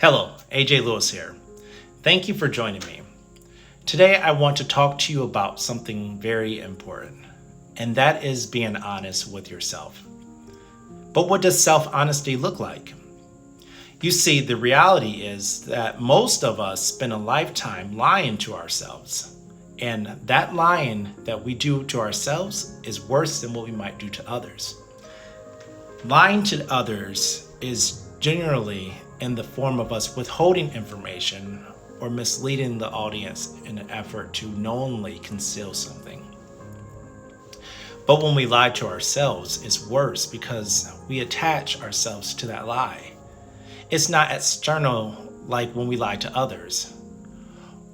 Hello, AJLewis here. Thank you for joining me. Today I want to talk to you about something very important, and that is being honest with yourself. But what does self-honesty look like? You see, the reality is that most of us spend a lifetime lying to ourselves, and that lying that we do to ourselves is worse than what we might do to others. Lying to others is generally in the form of us withholding information or misleading the audience in an effort to knowingly conceal something. But when we lie to ourselves, it's worse because we attach ourselves to that lie. It's not external like when we lie to others.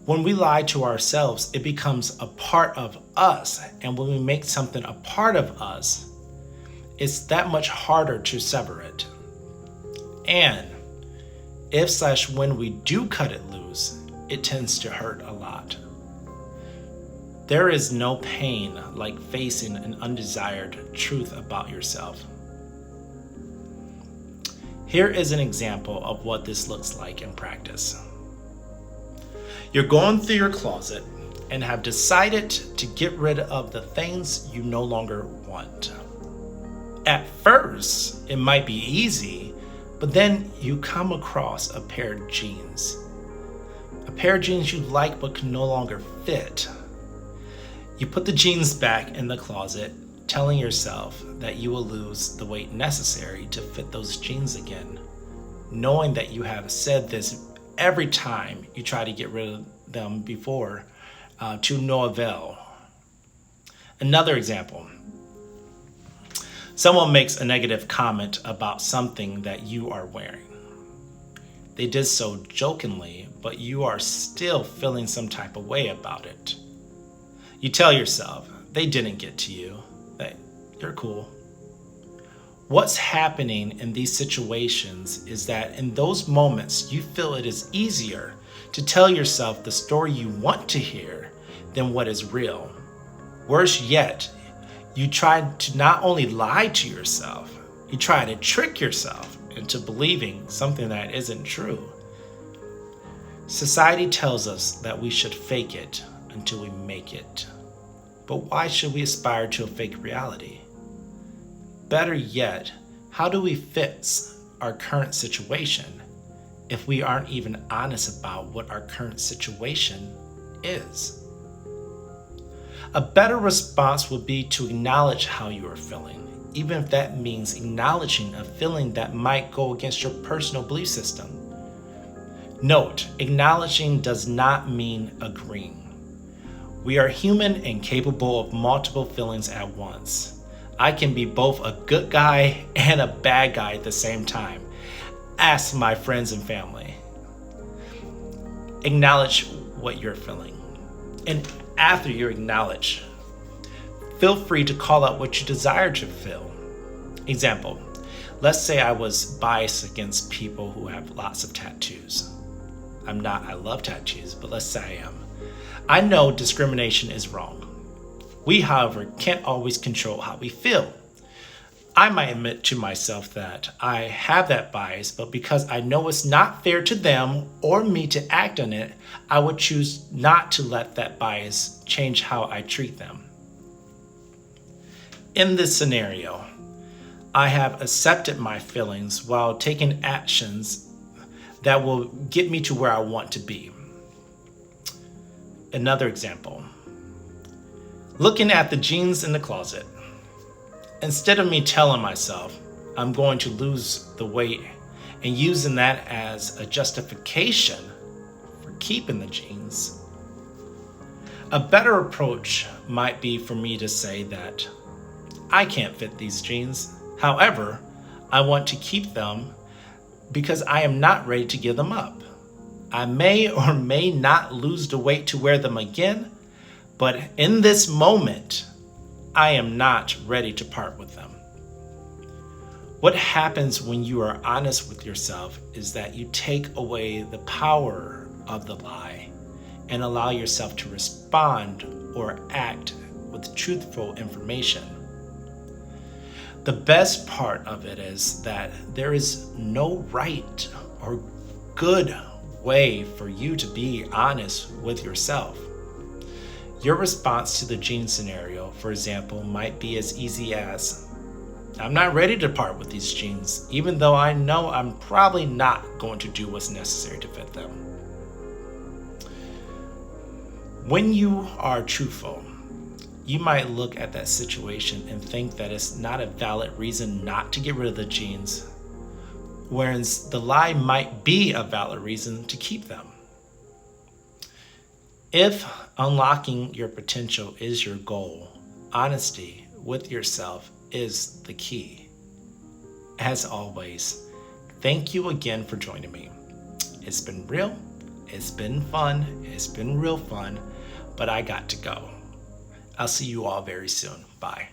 When we lie to ourselves, it becomes a part of us, and when we make something a part of us, it's that much harder to sever it. And when we do cut it loose, it tends to hurt a lot. There is no pain like facing an undesired truth about yourself. Here is an example of what this looks like in practice. You're going through your closet and have decided to get rid of the things you no longer want. At first, it might be easy, but then you come across a pair of jeans. A pair of jeans you like but can no longer fit. You put the jeans back in the closet, telling yourself that you will lose the weight necessary to fit those jeans again, knowing that you have said this every time you try to get rid of them before, to no avail. Another example. Someone makes a negative comment about something that you are wearing. They did so jokingly, but you are still feeling some type of way about it. You tell yourself, they didn't get to you, that you're cool. What's happening in these situations is that in those moments, you feel it is easier to tell yourself the story you want to hear than what is real. Worse yet, you try to not only lie to yourself, you try to trick yourself into believing something that isn't true. Society tells us that we should fake it until we make it. But why should we aspire to a fake reality? Better yet, how do we fix our current situation if we aren't even honest about what our current situation is? A better response would be to acknowledge how you are feeling, even if that means acknowledging a feeling that might go against your personal belief system. Note, acknowledging does not mean agreeing. We are human and capable of multiple feelings at once. I can be both a good guy and a bad guy at the same time. Ask my friends and family. Acknowledge what you're feeling. And after you acknowledge, feel free to call out what you desire to feel. Example, let's say I was biased against people who have lots of tattoos. I'm not, I love tattoos, but let's say I am. I know discrimination is wrong. We, however, can't always control how we feel. I might admit to myself that I have that bias, but because I know it's not fair to them or me to act on it, I would choose not to let that bias change how I treat them. In this scenario, I have accepted my feelings while taking actions that will get me to where I want to be. Another example. Looking at the jeans in the closet. Instead of me telling myself I'm going to lose the weight and using that as a justification for keeping the jeans, a better approach might be for me to say that I can't fit these jeans. However, I want to keep them because I am not ready to give them up. I may or may not lose the weight to wear them again, but in this moment, I am not ready to part with them. What happens when you are honest with yourself is that you take away the power of the lie and allow yourself to respond or act with truthful information. The best part of it is that there is no right or good way for you to be honest with yourself. Your response to the jean scenario, for example, might be as easy as, I'm not ready to part with these jeans, even though I know I'm probably not going to do what's necessary to fit them. When you are truthful, you might look at that situation and think that it's not a valid reason not to get rid of the jeans, whereas the lie might be a valid reason to keep them. If unlocking your potential is your goal, honesty with yourself is the key. As always, thank you again for joining me. It's been real, it's been fun, it's been real fun, but I got to go. I'll see you all very soon. Bye.